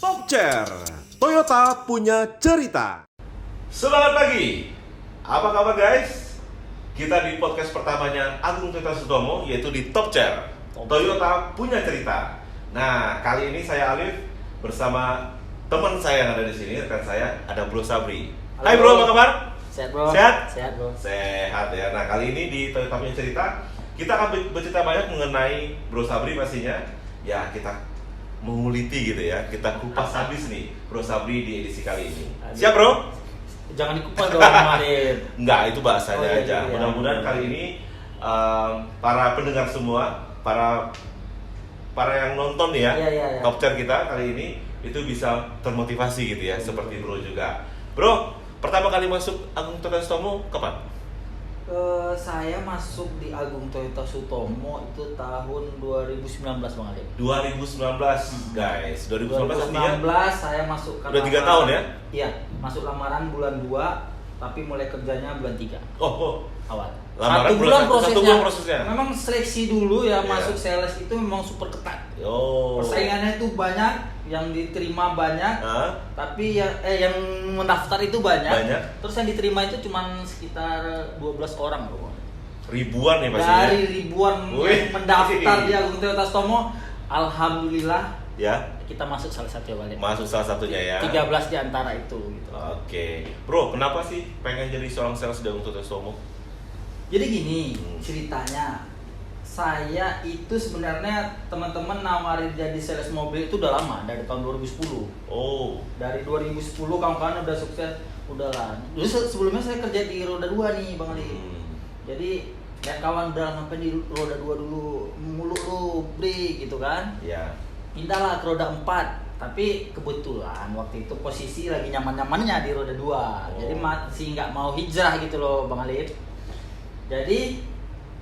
Top Chair, Toyota punya cerita. Semangat pagi. Apa kabar guys? Kita di podcast pertamanya Agung Tirta Sutomo, yaitu di Top Chair, Toyota punya cerita. Nah, kali ini saya Alif bersama teman saya yang ada di sini, rekan saya ada Bro Sabri. Halo, Hai bro, apa kabar? Sehat bro. Sehat? Sehat bro. Sehat ya. Nah, kali ini di Toyota punya cerita kita akan bercerita banyak mengenai Bro Sabri pastinya. Ya, kita menguliti gitu ya. Kita kupas habis nih Bro Sabri di edisi kali ini. Siap bro? Jangan dikupas dong kemarin. Enggak, itu bahasanya Oh, iya, aja. iya. Mudah-mudahan kali ini para pendengar semua, para yang nonton nih ya, Iya. Top Chair kita kali ini itu bisa termotivasi gitu ya, seperti Bro juga. Bro, pertama kali masuk Agung Tirta Sutomo kapan? Saya masuk di Agung Tirta Sutomo itu tahun 2019 Bang Ali. 2019 guys. 2019 artinya 2019 saya masuk ke udah 3 tahun ya? Iya, masuk lamaran bulan 2, tapi mulai kerjanya bulan 3 Oh. awal. Lamaran Satu bulan prosesnya. Memang seleksi dulu ya, Iya. masuk sales itu memang super ketat. Oh. Persaingannya itu banyak, yang diterima banyak, Hah? tapi yang mendaftar itu banyak. Banyak. Terus yang diterima itu cuma sekitar 12 orang loh. Ribuan nih pastinya. Dari ribuan Wih. yang mendaftar di Agung Tirta Sutomo, alhamdulillah Ya, kita masuk salah satu ya balik. masuk salah satunya ya. 13 di antara itu gitu. Oke. Bro, kenapa sih pengen jadi seorang sales di Agung Tirta Sutomo? Jadi gini ceritanya, saya itu sebenarnya teman-teman nawarin jadi sales mobil itu udah lama, dari tahun 2010. Oh. Dari 2010 kawan-kawan udah sukses, udah lah. Dulu sebelumnya saya kerja di roda 2 nih Bang Ali. Jadi lihat kawan udah sampai di roda 2 dulu, mulu lu Bri gitu kan. Ya. Pindahlah ke roda 4. Tapi kebetulan waktu itu posisi lagi nyaman-nyamannya di roda 2. Jadi masih nggak mau hijrah gitu loh Bang Ali. Jadi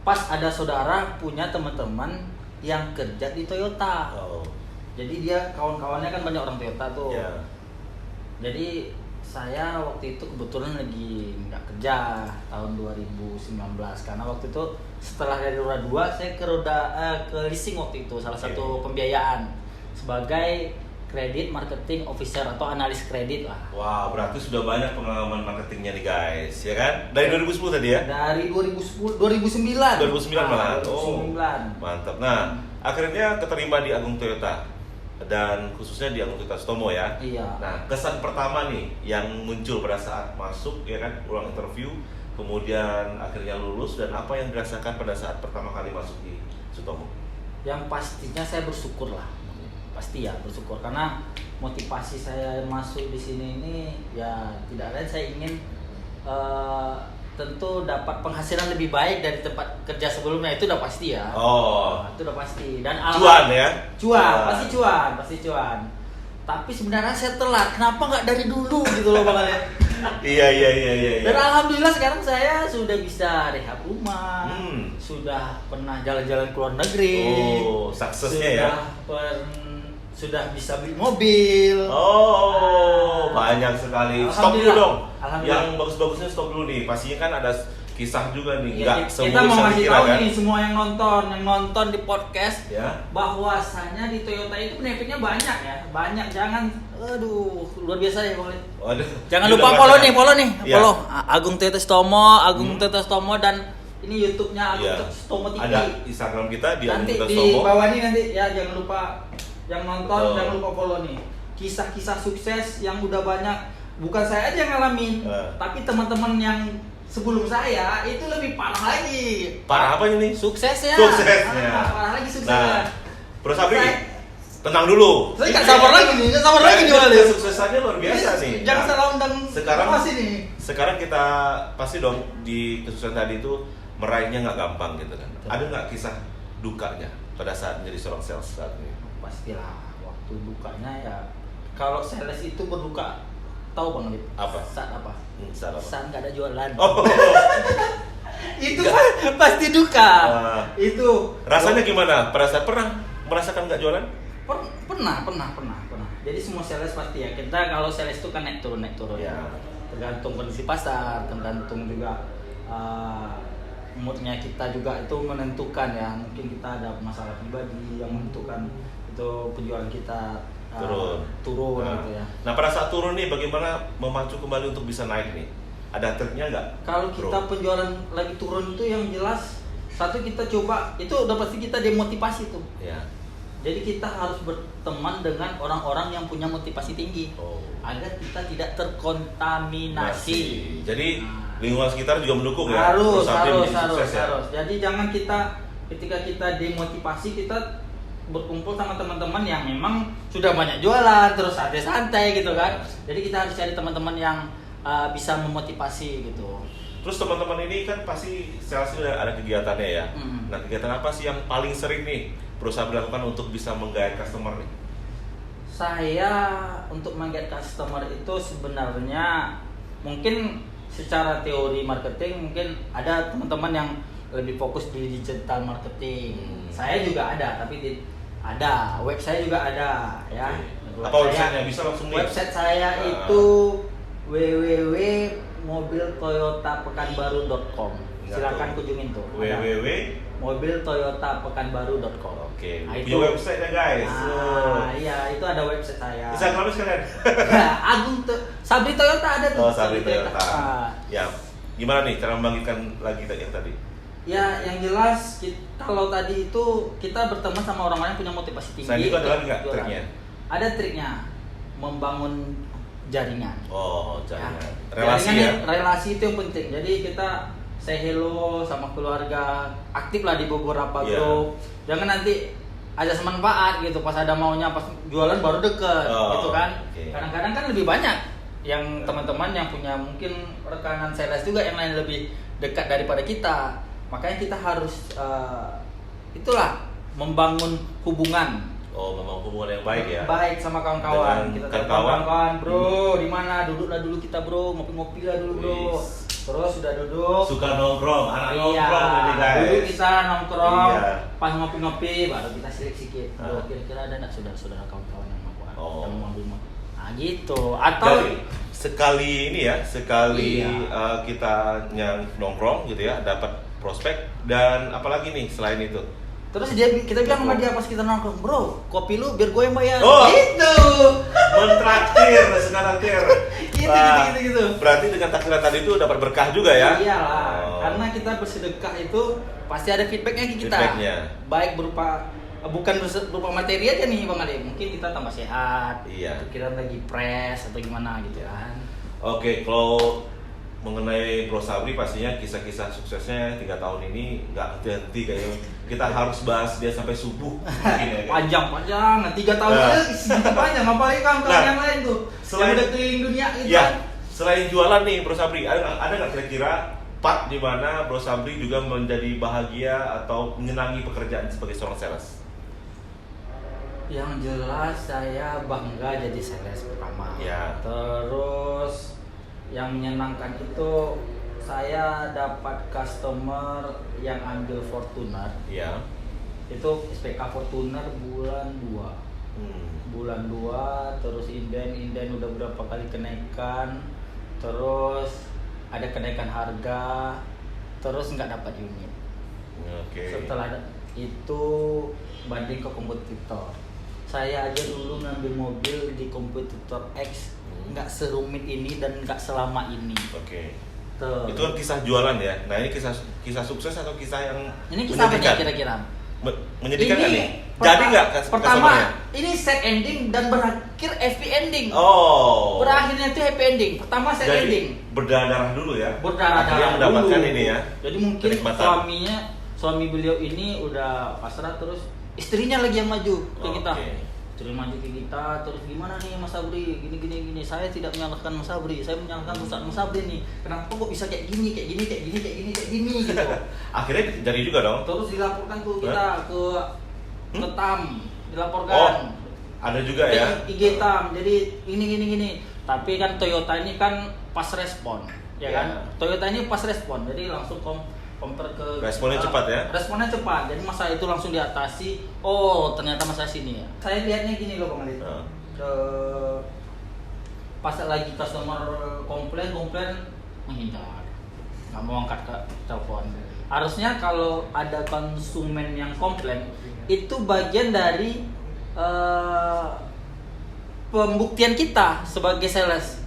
pas ada saudara punya teman-teman yang kerja di Toyota. Oh. Jadi dia kawan-kawannya kan banyak orang Toyota tuh. Ya. Jadi saya waktu itu kebetulan lagi nggak kerja tahun 2019 karena waktu itu setelah dari roda 2 saya ke leasing waktu itu, salah satu pembiayaan sebagai kredit marketing officer atau analis kredit lah. Wah, berarti sudah banyak pengalaman marketingnya nih guys, ya kan? Dari 2010 tadi ya? Dari 2009. 2009 malah. 2009. Mantap. Nah, akhirnya keterima di Agung Toyota dan khususnya di Agung Tirta Sutomo ya. Iya. Nah, kesan pertama nih yang muncul pada saat masuk ya kan, ulang interview, kemudian akhirnya lulus, dan apa yang dirasakan pada saat pertama kali masuk di Sutomo? Yang pastinya saya bersyukur lah. Pasti ya bersyukur karena motivasi saya masuk di sini ini ya tidak lain, saya ingin tentu dapat penghasilan lebih baik dari tempat kerja sebelumnya, itu udah pasti ya. Oh. Itu udah pasti. Dan Cuan ya? pasti cuan. Tapi sebenarnya saya telat. Kenapa nggak dari dulu gitu loh Bang Ali? Iya. Dan alhamdulillah sekarang saya sudah bisa rehab rumah, sudah pernah jalan-jalan ke luar negeri. Oh, suksesnya ya? Sudah bisa beli mobil. Oh, banyak sekali. Stop dulu dong. Alhamdulillah. Yang bagus-bagusnya stop dulu nih. Pastinya kan ada kisah juga nih. Ya, Nggak kita mau semulus yang ngasih dikira tahu kan? nih semua yang nonton di podcast Ya. bahwasanya di Toyota itu benefitnya banyak ya. Banyak, jangan luar biasa ya Bang. Waduh. Jangan Ini lupa udah follow banyak. nih. Iya. Follow Agung Tirta Sutomo, Agung Tirta Sutomo, dan ini YouTube-nya Agung Iya. Tirta Sutomo TV. Ada Instagram kita di Agung Nanti Tirta di Sutomo. bawah ini nanti ya, jangan lupa yang nonton, Betul. jangan lupa follow nih. Kisah-kisah sukses yang udah banyak, bukan saya aja yang ngalamin, tapi teman-teman yang sebelum saya itu lebih parah lagi. Parah apa ini? Suksesnya. Suksesnya. Parah lagi suksesnya. Nah, Bro Sabri, Saya- tenang dulu. Saya nggak sabar lagi nih, Kayaknya Bang. kesuksesannya luar biasa nih. Jangan Nah, salah undang sekarang apa sih nih? Sekarang kita pasti dong di kesuksesan tadi itu meraihnya nggak gampang gitu kan. Betul. Ada nggak kisah dukanya pada saat menjadi seorang sales saat ini? Pastilah waktu dukanya ya, kalau sales itu berduka, tahu Bang Lip? Apa? Saat apa? Saat apa? Saat nggak ada jualan. Oh, Itu kan pasti duka. Itu rasanya gimana? Pada saat pernah merasakan nggak jualan? pernah. Jadi semua sales pasti ya, kita kalau sales itu kan naik turun Ya. tergantung kondisi pasar, tergantung juga moodnya kita juga itu menentukan ya. Mungkin kita ada masalah pribadi yang menentukan itu penjualan kita turun Nah, gitu ya. nah pada saat turun nih bagaimana memacu kembali untuk bisa naik nih? Ada triknya nggak? Kalau kita Bro? penjualan lagi turun itu yang jelas satu kita coba itu udah pasti kita demotivasi tuh. Ya. Jadi kita harus berteman dengan orang-orang yang punya motivasi tinggi Oh. agar kita tidak terkontaminasi. Jadi Nah. lingkungan sekitar juga mendukung ya. Harus, perusahaan harus, menjadi harus, sukses ya? harus. Jadi jangan kita ketika kita demotivasi kita berkumpul sama teman-teman yang memang sudah banyak jualan terus santai-santai gitu kan. Jadi kita harus cari teman-teman yang bisa memotivasi gitu. Terus teman-teman ini kan pasti sales ini ada kegiatannya ya. Nah kegiatan apa sih yang paling sering nih perusahaan melakukan untuk bisa menggait customer nih? Saya untuk menggait customer itu sebenarnya mungkin secara teori marketing mungkin ada teman-teman yang lebih fokus di digital marketing. Saya juga ada, tapi ada web saya juga ada ya. Oke. Apa websitenya? Bisa langsung nih. Website saya itu www.mobiltoyotapekanbaru.com. Silakan kunjungin tuh. Ada www. mobiltoyotapekanbaru.com. Oke. Nah, Punya website ya guys. Iya, itu ada website saya. Instagramnya sekalian. Agung tuh, Sabri Toyota ada tuh. Oh, Sabri Toyota. Ah. Ya. Gimana nih cara membangkitkan lagi yang tadi? Ya, yang jelas kalau tadi itu kita berteman sama orang-orang yang punya motivasi tinggi. Selain itu ada lagi nggak jualan. triknya? Ada triknya, membangun jaringan. Oh, jaringan. Ya. Relasi Jaringan, ya. relasi itu yang penting. Jadi kita say hello sama keluarga, aktif lah di beberapa Iya. grup. Jangan nanti ada manfaat gitu pas ada maunya pas jualan baru deket gitu kan. Oke. Kadang-kadang kan lebih banyak yang teman-teman yang punya mungkin rekanan sales juga yang lain lebih dekat daripada kita. Makanya kita harus itulah membangun hubungan. Oh, memang hubungan yang baik ya. Baik sama kawan-kawan. Dengan Kita kawan-kawan. telepon kawan-kawan, bro, di mana? Duduklah dulu kita, bro. Ngopi-ngopi lah dulu, bro. Wis. Terus sudah duduk. Suka nongkrong, anak Iya, nongkrong ini guys. dulu kita nongkrong, Iya. pas ngopi-ngopi, baru kita sedikit. Bro, Ah. kira-kira ada nggak saudara-saudara kawan-kawan yang mau Oh. yang mau ambil motor? Nah gitu. Atau Jadi sekali ini ya, sekali Iya. kita nongkrong gitu ya, dapat prospek dan apalagi nih selain itu. terus kita bilang sama dia pas kita nongkrong, bro, kopi lu biar gue yang bayar. Oh. Gitu. Mentraktir, sengaraktir. Gitu. Berarti dengan takdiran tadi itu dapat berkah juga ya? Iyalah, Oh. karena kita bersedekah itu pasti ada feedbacknya ke kita. Feedbacknya. Baik berupa bukan berupa materi aja nih Bang Ali. Mungkin kita tambah sehat. Iya. Pikiran lagi fresh atau gimana gitu kan. Oke, kalau mengenai Bro Sabri pastinya kisah-kisah suksesnya 3 tahun ini nggak henti-henti kayaknya. Kita harus bahas dia sampai subuh mungkin ya, kan? Panjang. Nah, 3 tahun Nah. aja segitu panjang. Apalagi kawan-kawan Nah, yang lain tuh. selain- Yang udah keliling dunia gitu Ya, kan. selain jualan nih Bro Sabri, ada nggak kira-kira part di mana Bro Sabri juga menjadi bahagia atau menyenangi pekerjaan sebagai seorang sales? Yang jelas saya bangga jadi sales pertama. Ya. Terus yang menyenangkan itu saya dapat customer yang ambil Fortuner. Iya. Itu SPK Fortuner bulan 2. Hmm. Bulan 2 terus inden udah berapa kali kenaikan. Terus ada kenaikan harga. Terus nggak dapat unit. Oke. Setelah itu banding ke kompetitor. Saya aja dulu ngambil mobil di kompetitor X nggak serumit ini dan nggak selama ini. Oke. Tuh. Itu kan kisah jualan ya. Nah, ini kisah sukses atau kisah yang Ini kisah apa nih menyedihkan? kira-kira? Menyedihkan nggak Ini nih? Jadi nggak pertama customer-nya? ini set ending dan berakhir happy ending. Oh. Berakhirnya itu happy ending. Pertama set Jadi ending. berdarah-darah dulu ya. Berdarah-darah Akhirnya mendapatkan dulu. ini ya. Jadi mungkin kenikmatan. suami beliau ini udah pasrah terus istrinya lagi yang maju ke kita. Oke. Istri maju ke kita terus gimana nih Mas Sabri gini. Saya tidak menyalahkan Mas Sabri, saya menyalahkan perusahaan Mas Sabri nih. Kenapa kok bisa kayak gini gitu. Akhirnya jadi juga dong. Terus dilaporkan tuh kita ke TAM, Oh, dilaporkan. ada juga ya. IG TAM. Jadi gini. Tapi kan Toyota ini kan pas respon, ya Ya. kan? Toyota ini pas respon. Jadi langsung compare ke Responnya cepat ya? Responnya cepat. Jadi masalah itu langsung diatasi. Oh, ternyata masalah sini ya. Saya lihatnya gini loh Bang Ali. Pas lagi customer komplain menghindar. Nggak mau angkat ke telepon. Harusnya kalau ada konsumen yang komplain itu bagian dari pembuktian kita sebagai sales.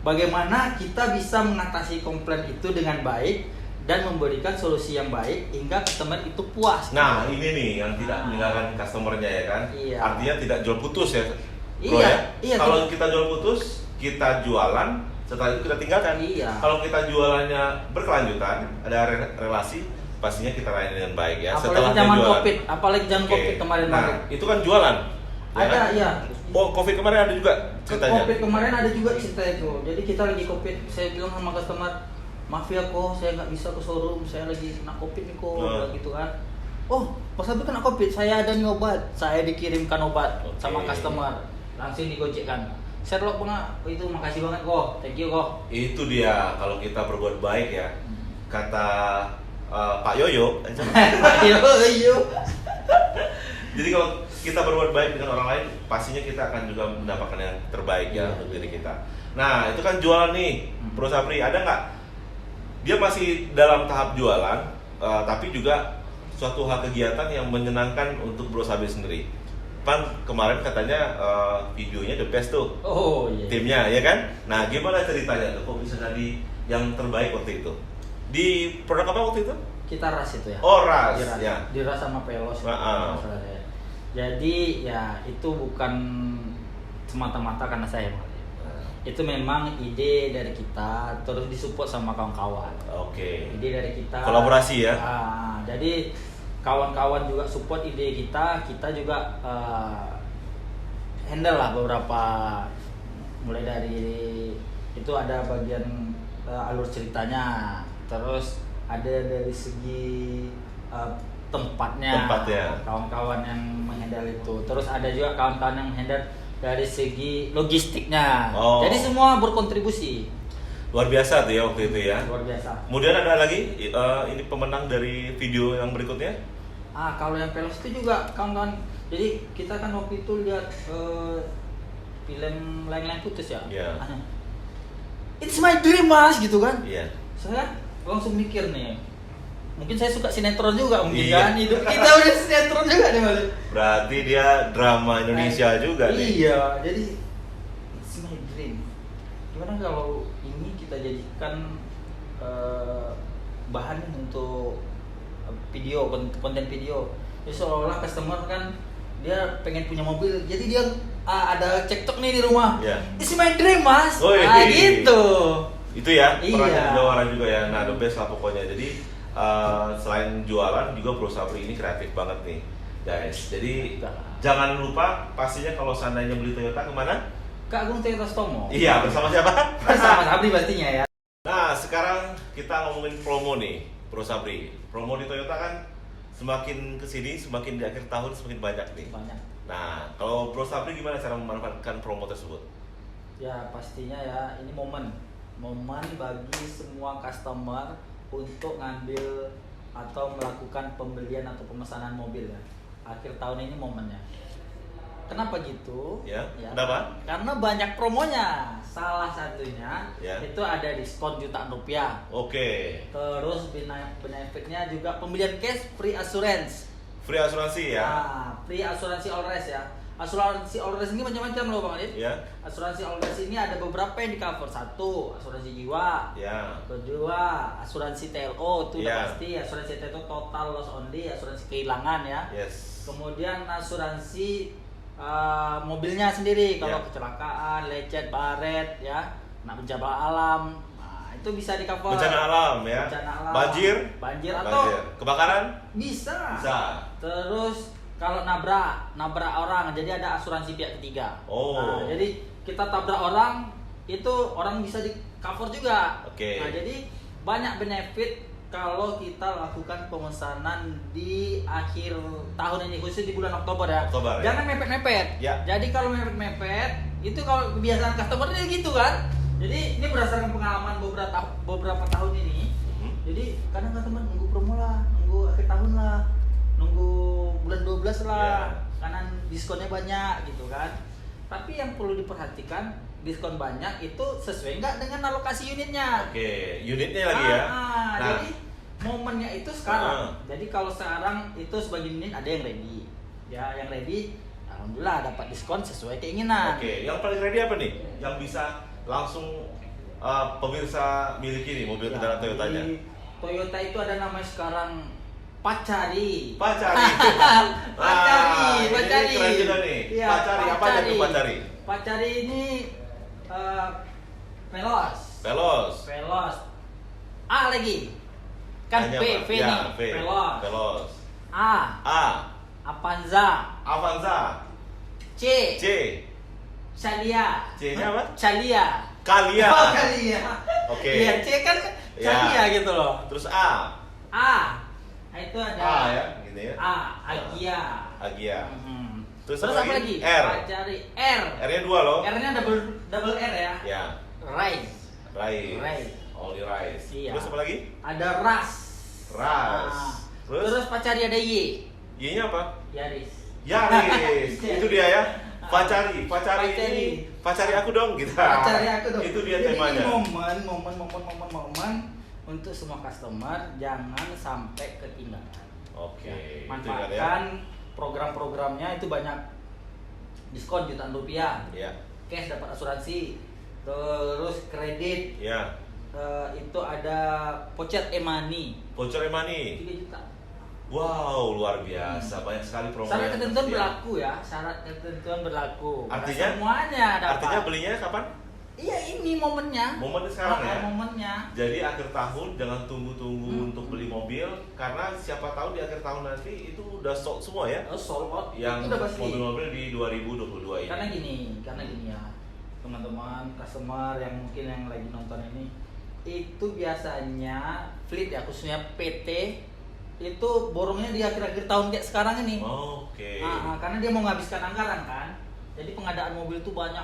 Bagaimana kita bisa mengatasi komplain itu dengan baik dan memberikan solusi yang baik hingga customer itu puas. Nah, ini nih yang tidak meninggalkan customernya ya kan. Iya. Artinya tidak jual putus ya. Bro, Iya, ya? iya, Kalau kita jual putus, kita jualan, setelah itu kita tinggalkan. Iya. Kalau kita jualannya berkelanjutan, ada relasi, pastinya kita layani dengan baik ya. Apalagi dia zaman jualan. Covid, apalagi zaman Oke. Covid kemarin. Nah, itu kan jualan. ya Ada, kan? iya. Oh, Covid kemarin ada juga ceritanya. Covid kemarin ada juga cerita itu. Jadi kita lagi Covid, saya bilang sama customer, maaf ya kok, saya nggak bisa ke showroom, saya lagi kena Covid nih kok, gitu kan. Oh, Mas Abi kena Covid, saya ada nih obat, saya dikirimkan obat sama customer, langsung digojekkan. Sherlock itu makasih banget kok, thank you kok. Itu dia kalau kita berbuat baik ya. Kata Pak Yoyo. Iya. Jadi kalau kita berbuat baik dengan orang lain, pastinya kita akan juga mendapatkan yang terbaik ya untuk diri kita. Nah, itu kan jualan nih, Bro Sabri. Ada nggak? Dia masih dalam tahap jualan, tapi juga suatu hal kegiatan yang menyenangkan untuk Bro Sabri sendiri. Pan kemarin katanya videonya the best tuh. Oh iya. Timnya ya kan? Nah, gimana ceritanya tuh? Kok bisa jadi yang terbaik waktu itu? Di produk apa waktu itu? Kita ras itu ya. Oh, ras, Di ras, ya. di ras sama pelos. Nah, Masalah saya. Jadi ya itu bukan semata-mata karena saya. Itu memang ide dari kita, terus disupport sama kawan-kawan. Oke. Ide dari kita. Kolaborasi ya. Jadi kawan-kawan juga support ide kita juga handle lah beberapa, mulai dari itu ada bagian alur ceritanya, terus ada dari segi tempatnya, kawan-kawan yang menghandle itu, terus ada juga kawan-kawan yang menghandle dari segi logistiknya. Jadi semua berkontribusi. Luar biasa tuh ya waktu itu ya. Luar biasa. Kemudian ada lagi ini pemenang dari video yang berikutnya. Kalau yang pelos itu juga kawan-kawan. Jadi kita kan waktu itu lihat film Layang-Layang Putus ya. Iya. It's my dream mas gitu kan. Iya. Saya langsung mikir nih. Mungkin saya suka sinetron juga mungkin Iya. kan. Hidup kita udah sinetron juga nih mas. Berarti dia drama Indonesia juga nih. Iya. Jadi it's my dream. Gimana kalau ini kita jadikan bahan untuk video, konten video. Jadi seolah-olah customer kan dia pengen punya mobil, jadi dia ada cekcok nih di rumah. Yeah. It's my dream mas. Wih. Gitu. Itu ya peran Iya. jawara juga ya. Nah, the best lah pokoknya. Jadi selain jualan juga Bro Sabri ini kreatif banget nih, guys. Jadi jangan lupa pastinya kalau seandainya beli Toyota kemana? Kak Agung Toyota Stomo. Iya, bersama siapa? Bersama Sabri pastinya ya. Nah, sekarang kita ngomongin promo nih, Bro Sabri. Promo di Toyota kan semakin kesini, semakin di akhir tahun semakin banyak nih. Banyak. Nah, kalau Bro Sabri gimana cara memanfaatkan promo tersebut? Ya pastinya ya, ini momen bagi semua customer untuk ngambil atau melakukan pembelian atau pemesanan mobil ya. Akhir tahun ini momennya. Kenapa gitu? Ya, kenapa? Karena banyak promonya. Salah satunya itu ada diskon jutaan rupiah. Oke. Terus benefitnya juga pembelian cash, free assurance. Free asuransi ya? Free asuransi all risk ya. Asuransi all risk ini macam-macam loh Bang Adit. Ya. Asuransi all risk ini ada beberapa yang di cover. Satu, asuransi jiwa. Ya. Kedua, asuransi TLO itu udah Ya. pasti. Asuransi TLO total loss only, asuransi kehilangan ya. Yes. Kemudian asuransi mobilnya sendiri kalau Ya. kecelakaan, lecet, baret ya, kena bencana alam. Nah, itu bisa di cover. Bencana alam ya? Bencana alam. Banjir atau kebakaran? bisa. Terus Kalau nabrak orang, jadi ada asuransi pihak ketiga. Oh. Nah, jadi kita tabrak orang, itu orang bisa di cover juga. Oke. Nah, jadi banyak benefit kalau kita lakukan pemesanan di akhir tahun ini, khusus di bulan Oktober ya. Jangan mepet-mepet. Ya. Jadi kalau mepet-mepet, itu kalau kebiasaan customer ini gitu kan. Jadi ini berdasarkan pengalaman beberapa tahun ini. Jadi kadang customer nunggu promo lah, nunggu akhir tahun lah, nunggu bulan 12 lah, karena diskonnya banyak gitu kan. Tapi yang perlu diperhatikan, diskon banyak itu sesuai nggak dengan alokasi unitnya. Oke, unitnya lagi ya. Nah, jadi momennya itu sekarang. Jadi kalau sekarang itu sebagian unit ada yang ready, ya yang ready Alhamdulillah dapat diskon sesuai keinginan. Oke, yang paling ready apa nih? Yang bisa langsung pemirsa miliki nih mobil Ya, kendaraan Toyotanya? di Toyota itu ada namanya sekarang Pacari. Pacari. Pacari, Ini Pacari. keren juga nih. Iya, Pacari, apa aja tuh Pacari? Pacari ini Veloz. Veloz. Veloz. A lagi. Kan Hanya V, apa? V Ya, nih. V. Veloz. Veloz. A. A. Avanza. Avanza. C. C. Calia. C-nya apa? Calia. Kalia. Oh, Calia. Oke. Iya, C kan Ya. Calia gitu loh. Terus A. A. Nah, itu ada A ya, gitu ya. A. Agia. Agia. Mhm. Terus Terus apa apa lagi? lagi? R. Pacari. R. R-nya 2 loh. R-nya double R ya. Ya. Rise. Rice. Rice. Only rice. Iya. Terus apa lagi? Ada Ras. Ras. Nah, Terus? terus Pacari ada Y. Y-nya apa? Yaris. Yaris. Itu dia ya. Pacari, pacari, Pacari. pacari aku dong gitu. Pacari aku dong. Itu dia Jadi temanya. ini momen untuk semua customer jangan sampai ketinggalan. Oke. Ya, Itu ya. manfaatkan program-programnya itu banyak diskon jutaan rupiah, Ya. cash dapat asuransi, terus kredit Ya. itu ada voucher e-money Voucher money. 3 juta. Wow, luar biasa. Banyak sekali promo. Syarat yang ketentuan tersedia. berlaku ya, syarat ketentuan berlaku. Nggak Artinya? semuanya dapat. Artinya belinya kapan? Iya, ini momennya. Momennya sekarang ya. Momennya. Jadi akhir tahun jangan tunggu-tunggu Hmm. untuk beli mobil karena siapa tahu di akhir tahun nanti itu udah sold semua ya. Oh, sold out. Yang Itu udah pasti. mobil-mobil di 2022 ini. Karena gini ya, teman-teman customer yang mungkin yang lagi nonton ini, itu biasanya fleet ya, khususnya PT itu borongnya di akhir-akhir tahun kayak sekarang ini. Oke. Karena dia mau menghabiskan anggaran kan. Jadi pengadaan mobil itu banyak.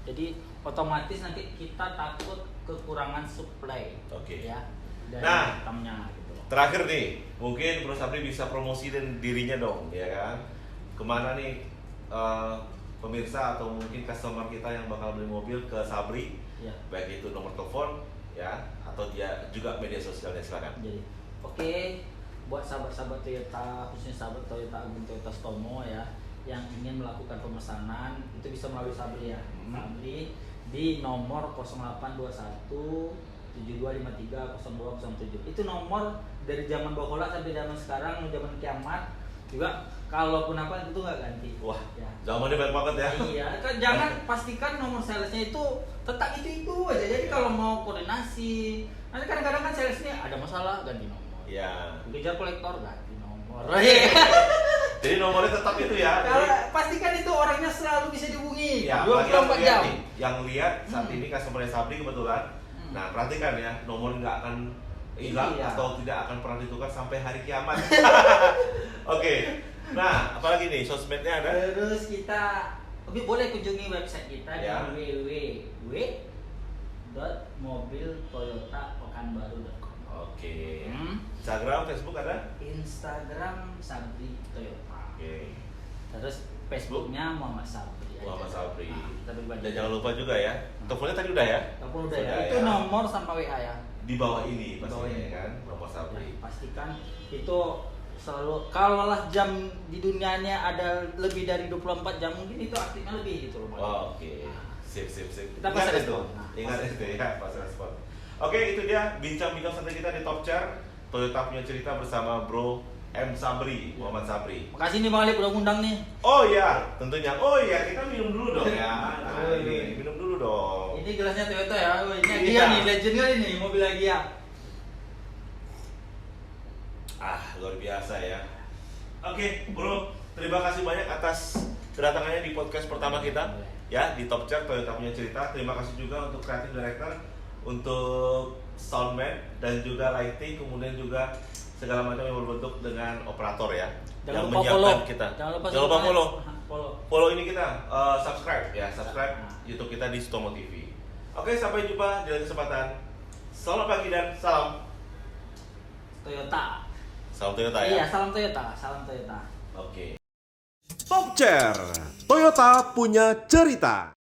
Jadi otomatis nanti kita takut kekurangan supply. Oke. Ya. Dari Nah. hitamnya gitu loh. Terakhir nih, mungkin Bro Sabri bisa promosi dan dirinya dong, ya kan? Kemana nih pemirsa atau mungkin customer kita yang bakal beli mobil ke Sabri, Ya. baik itu nomor telepon, ya, atau dia juga media sosialnya, silakan. Jadi, oke, buat sahabat-sahabat Toyota, khususnya sahabat Toyota Agung Toyota Stomo ya, yang ingin melakukan pemesanan itu bisa melalui Sabri ya. Sabri di nomor 0821 7253 0207. Itu nomor dari zaman Bahola sampai zaman sekarang, zaman kiamat juga. Kalaupun apa itu tuh nggak ganti. Wah, Ya. zamannya banyak banget ya. Iya, kan jangan pastikan nomor salesnya itu tetap itu aja. Jadi kalau mau koordinasi, nanti kadang-kadang kan salesnya ada masalah ganti nomor. Ya. Kejar kolektor ganti nomor. Jadi nomornya tetap itu ya. Kalau Jadi, pastikan itu orangnya selalu bisa dihubungi. ya, apalagi yang 24 lihat jam. nih, yang lihat saat ini customer Sabri kebetulan. Nah, perhatikan ya, nomor nggak akan hilang Iya. atau tidak akan pernah ditukar sampai hari kiamat. Oke. Nah, apalagi nih sosmednya ada? Terus kita boleh kunjungi website kita Ya. di www.mobiltoyotapekanbaru.com. Oke. Instagram, Facebook ada? Instagram Sabri Toyota. Oke. Terus Facebooknya Muhammad Sabri. aja. Muhammad Sabri. Kita berbagi. Dan jangan lupa juga ya. Teleponnya tadi udah ya? Telepon udah ya. Sudah Itu ya. nomor sama WA ya. Di bawah ini Di bawah pastinya ini. kan, Muhammad Sabri. Ya, pastikan itu selalu, kalau lah jam di dunianya ada lebih dari 24 jam mungkin itu aktifnya lebih gitu loh. Oh, oke. Sip. Kita pas Ingat itu. respon. Nah, Ingat pas itu ya, pas respon. Oke, itu dia bincang-bincang santai kita di Top Chair. Toyota punya cerita bersama Bro M Sabri, Muhammad Sabri. Makasih nih Bang Ali udah ngundang nih. Oh iya, tentunya. Oh iya, kita minum dulu dong ya. Nah, ini minum dulu dong. Ini gelasnya Toyota ya. Oh, ini Iya. Agia nih, legend kali nih mobil Agia. Luar biasa ya. Oke, Bro, terima kasih banyak atas kedatangannya di podcast pertama kita ya di Top Chair Toyota punya cerita. Terima kasih juga untuk creative director, untuk soundman dan juga lighting, kemudian juga segala macam yang berbentuk dengan operator ya. Jangan yang lupa menyiapkan follow. kita. Jangan lupa follow. Follow. Follow ini kita, subscribe ya, subscribe Nah. YouTube kita di Stomo TV. Oke, sampai jumpa di lain kesempatan. Selamat pagi dan salam. Toyota. Salam Toyota ya. Iya, salam Toyota, salam Toyota. Oke. Top Chair, Toyota punya cerita.